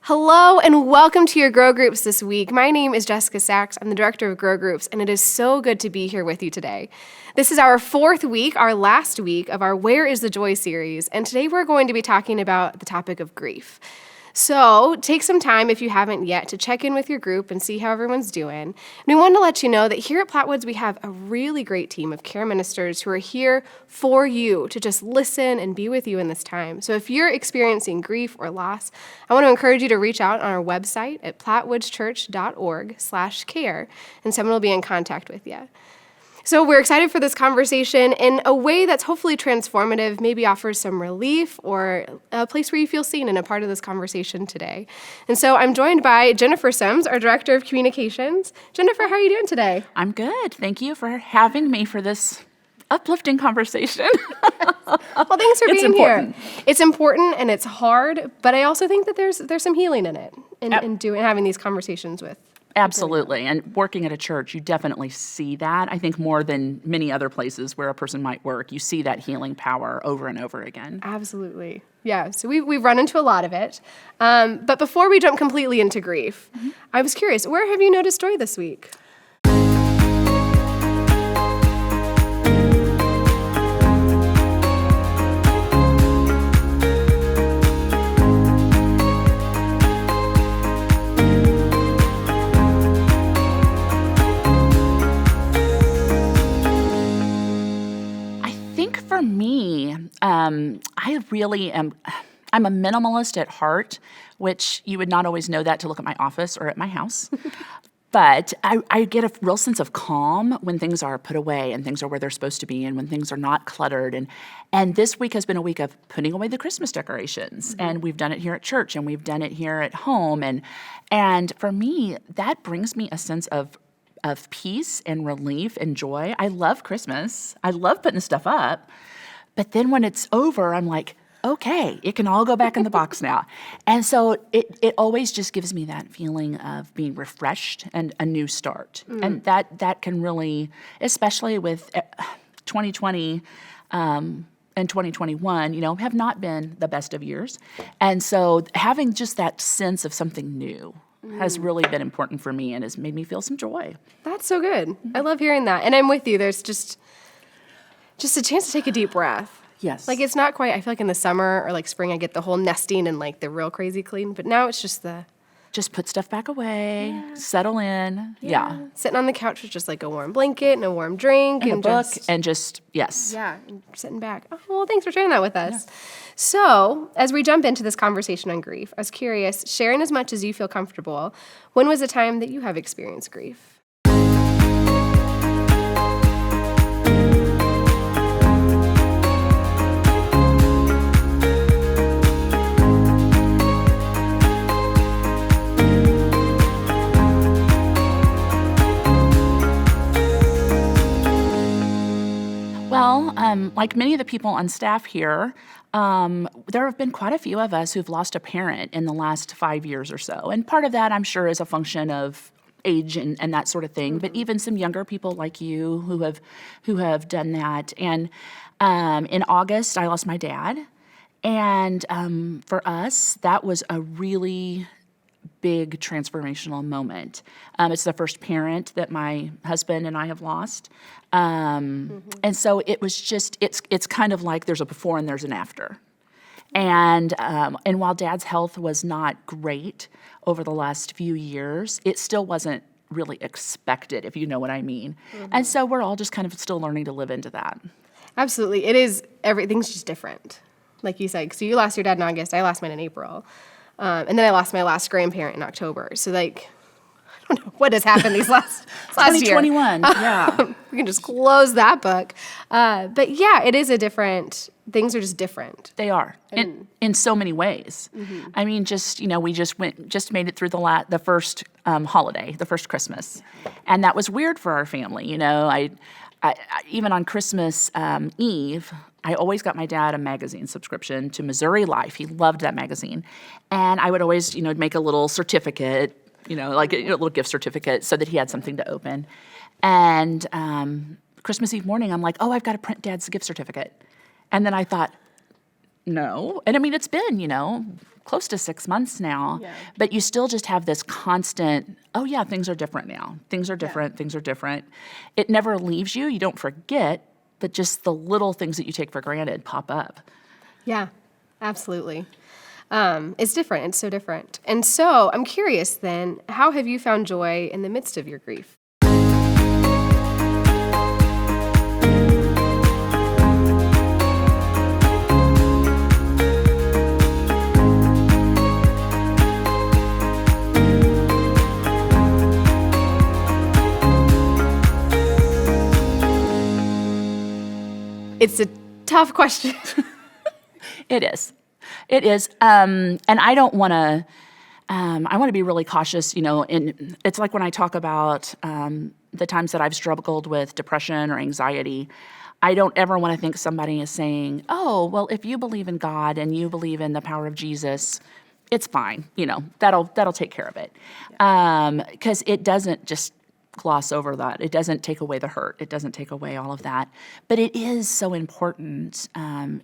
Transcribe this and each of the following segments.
Hello and welcome to your Grow Groups this week. My name is Jessica Sachs. I'm the director of Grow Groups, and it is so good to be here with you today. This is our fourth week, our last week of our Where is the Joy series, and today we're going to be talking about the topic of grief. So take some time, if you haven't yet, to check in with your group and see how everyone's doing. And we want to let you know that here at Plattwoods, we have a really great team of care ministers who are here for you to just listen and be with you in this time. So if you're experiencing grief or loss, I want to encourage you to reach out on our website at plattwoodschurch.org/care, and someone will be in contact with you. So we're excited for this conversation in a way that's hopefully transformative, maybe offers some relief or a place where you feel seen and a part of this conversation today. And so I'm joined by Jennifer Sims, our Director of Communications. Jennifer, how are you doing today? I'm good. Thank you for having me for this uplifting conversation. Well, thanks for being here. It's important and it's hard, but I also think that there's some healing in it, in having these conversations with. Absolutely. And working at a church, you definitely see that. I think more than many other places where a person might work, you see that healing power over and over again. Absolutely. Yeah. So we've run into a lot of it. But before we jump completely into grief, I was curious, where have you noticed joy this week? For me, I really am, I'm a minimalist at heart, which you would not always know that to look at my office or at my house. But I get a real sense of calm when things are put away and things are where they're supposed to be and when things are not cluttered. And this week has been a week of putting away the Christmas decorations. And we've done it here at church and we've done it here at home. And for me, that brings me a sense of peace and relief and joy. I love Christmas. I love putting stuff up. But then when it's over, I'm like, okay, it can all go back in the box now. And so it always just gives me that feeling of being refreshed and a new start. And that can really, especially with 2020 and 2021, have not been the best of years. And so having just that sense of something new has really been important for me and has made me feel some joy. That's so good. I love hearing that. And I'm with you. There's just a chance to take a deep breath. Yes. Like it's not quite, I feel like in the summer or like spring, I get the whole nesting and like the real crazy clean. But now it's just just put stuff back away, settle in. Yeah. Sitting on the couch with just like a warm blanket and a warm drink. And a book and just, yes. Yeah, and sitting back. Oh, well, thanks for sharing that with us. Yeah. So, as we jump into this conversation on grief, I was curious, sharing as much as you feel comfortable, when was a time that you have experienced grief? Well, like many of the people on staff here, there have been quite a few of us who've lost a parent in the last 5 years or so. And part of that, I'm sure, is a function of age and that sort of thing. But even some younger people like you who have done that. And in August, I lost my dad. And for us, that was a really big transformational moment. It's the first parent that my husband and I have lost. And so it was just, it's kind of like there's a before and there's an after. And while Dad's health was not great over the last few years, it still wasn't really expected, if you know what I mean. And so we're all just kind of still learning to live into that. Absolutely. It is, everything's just different. Like you said, so you lost your dad in August, I lost mine in April. And then I lost my last grandparent in October. So like, I don't know what has happened these last year. 2021, yeah. We can just close that book. But yeah, it is things are just different. They are, in so many ways. I mean, we just made it through the first holiday, the first Christmas. And that was weird for our family. I even on Christmas Eve, I always got my dad a magazine subscription to Missouri Life. He loved that magazine. And I would always, make a little certificate, like a little gift certificate so that he had something to open. And Christmas Eve morning, I'm like, oh, I've got to print Dad's gift certificate. And then I thought, no. And I mean, it's been, close to 6 months now, Yeah. but you still just have this constant, oh yeah, things are different now. Things are different, things are different. It never leaves you. You don't forget, but just the little things that you take for granted pop up. Yeah, absolutely. It's different. It's so different. And so I'm curious then, how have you found joy in the midst of your grief? It's a tough question. It is. It is. And I don't want to, I want to be really cautious, and it's like when I talk about the times that I've struggled with depression or anxiety, I don't ever want to think somebody is saying, oh, well, if you believe in God and you believe in the power of Jesus, it's fine. That'll take care of it. Because it doesn't just gloss over that. It doesn't take away the hurt. It doesn't take away all of that. But it is so important.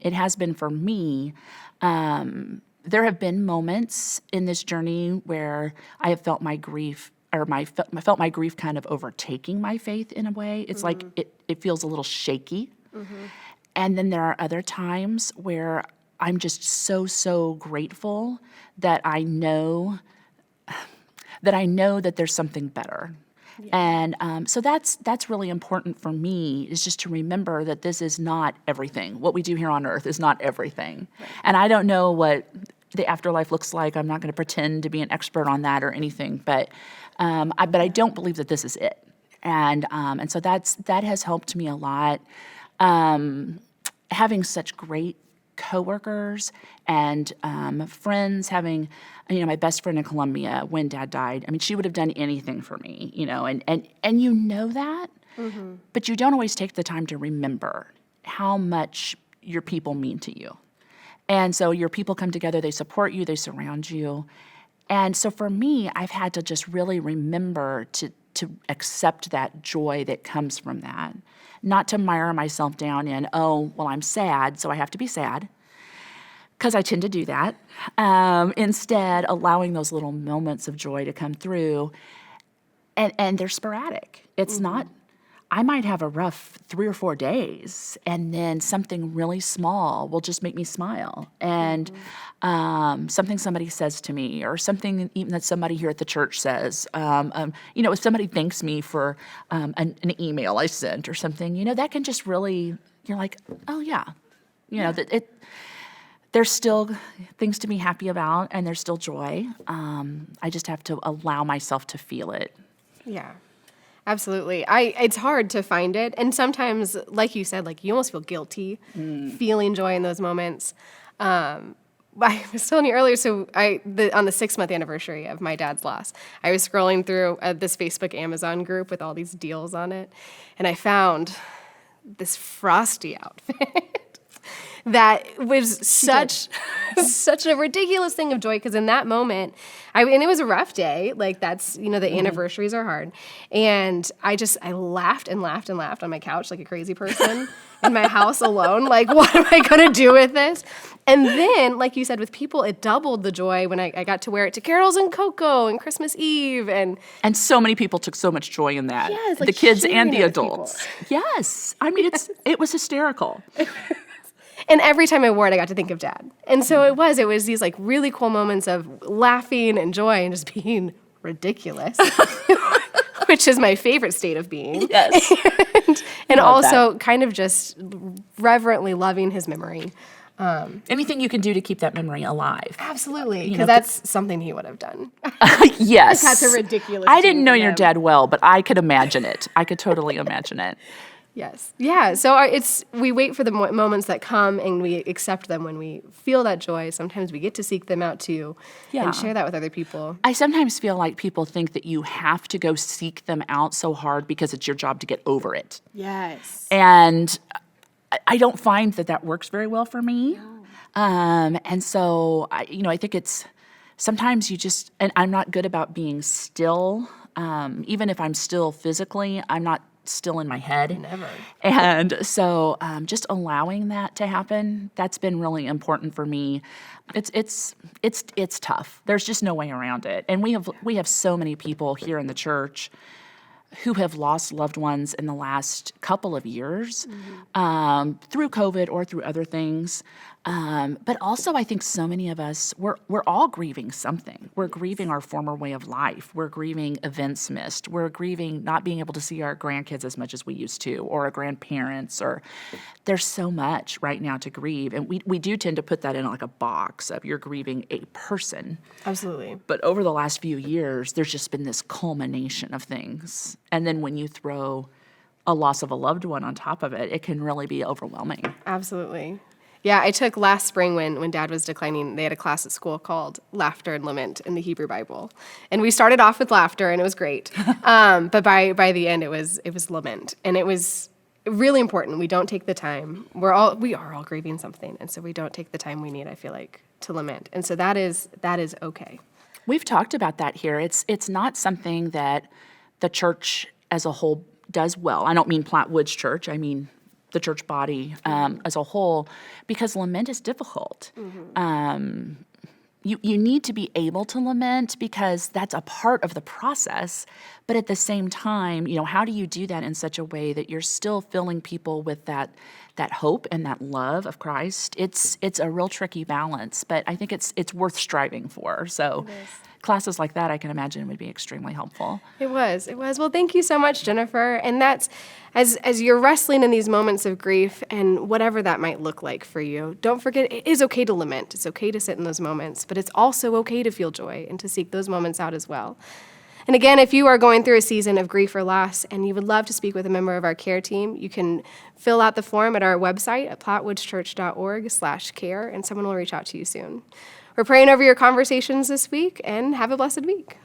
It has been for me. There have been moments in this journey where I have felt my grief felt my grief kind of overtaking my faith in a way. It's like it feels a little shaky. And then there are other times where I'm just so grateful that I know that there's something better. And so that's really important for me, is just to remember that this is not everything. What we do here on earth is not everything. Right. And I don't know what the afterlife looks like. I'm not going to pretend to be an expert on that or anything, but I don't believe that this is it. And so that has helped me a lot. Having such great coworkers and friends, having my best friend in Colombia when Dad died. I mean, she would have done anything for me, and you know that, but you don't always take the time to remember how much your people mean to you. And so your people come together, they support you, they surround you. And so for me, I've had to just really remember to accept that joy that comes from that. Not to mire myself down in, oh, well, I'm sad, so I have to be sad, because I tend to do that. Instead, allowing those little moments of joy to come through, and they're sporadic. It's not, I might have a rough 3 or 4 days, and then something really small will just make me smile. And something somebody says to me, or something even that somebody here at the church says, if somebody thanks me for an email I sent or something, that can just really, you're like, oh yeah, there's still things to be happy about, and there's still joy. I just have to allow myself to feel it. Yeah. Absolutely. It's hard to find it. And sometimes, like you said, you almost feel guilty feeling joy in those moments. I was telling you earlier, so on the 6-month anniversary of my dad's loss, I was scrolling through this Facebook Amazon group with all these deals on it, and I found this Frosty outfit. That was such a ridiculous thing of joy, because in that moment, and it was a rough day. That's, the anniversaries are hard. And I laughed and laughed and laughed on my couch like a crazy person in my house alone. What am I going to do with this? And then, like you said, with people, it doubled the joy when I got to wear it to Carols and Cocoa and Christmas Eve. And so many people took so much joy in that. Yes, the kids and the adults. Yes. I mean, it was hysterical. And every time I wore it, I got to think of Dad. And so it was these really cool moments of laughing and joy and just being ridiculous, which is my favorite state of being. Yes. and also kind of just reverently loving his memory. Anything you can do to keep that memory alive. Absolutely, because that's something he would have done. Yes. That's a ridiculous I didn't know of your him. dad well, but I could imagine it. I could totally imagine it. Yes. Yeah. So we wait for the moments that come, and we accept them when we feel that joy. Sometimes we get to seek them out too, and share that with other people. I sometimes feel like people think that you have to go seek them out so hard because it's your job to get over it. Yes. And I don't find that works very well for me. No. And so I think it's sometimes and I'm not good about being still. Even if I'm still physically, I'm not still in my head. Never. And so just allowing that to happen, that's been really important for me. It's tough. There's just no way around it. And we have so many people here in the church who have lost loved ones in the last couple of years through COVID or through other things. But also, I think so many of us, we're all grieving something. We're grieving our former way of life. We're grieving events missed. We're grieving not being able to see our grandkids as much as we used to, or our grandparents. Or there's so much right now to grieve. And we do tend to put that in like a box of you're grieving a person. Absolutely. But over the last few years, there's just been this culmination of things. And then when you throw a loss of a loved one on top of it, it can really be overwhelming. Absolutely. Yeah, I took last spring when Dad was declining, they had a class at school called Laughter and Lament in the Hebrew Bible. And we started off with laughter, and it was great. But by the end, it was lament. And it was really important. We don't take the time. We are all grieving something, and so we don't take the time we need, I feel like, to lament. And so that is okay. We've talked about that here. It's not something that the church as a whole does well. I don't mean Platte Woods Church. I mean the church body as a whole, because lament is difficult. You need to be able to lament because that's a part of the process. But at the same time, how do you do that in such a way that you're still filling people with that hope and that love of Christ? It's a real tricky balance, but I think it's worth striving for. So classes like that, I can imagine, would be extremely helpful. It was. Well, thank you so much, Jennifer. And that's, as you're wrestling in these moments of grief and whatever that might look like for you, don't forget it is okay to lament. It's okay to sit in those moments, but it's also okay to feel joy and to seek those moments out as well. And again, if you are going through a season of grief or loss and you would love to speak with a member of our care team, you can fill out the form at our website at plattwoodschurch.org/care, and someone will reach out to you soon. We're praying over your conversations this week, and have a blessed week.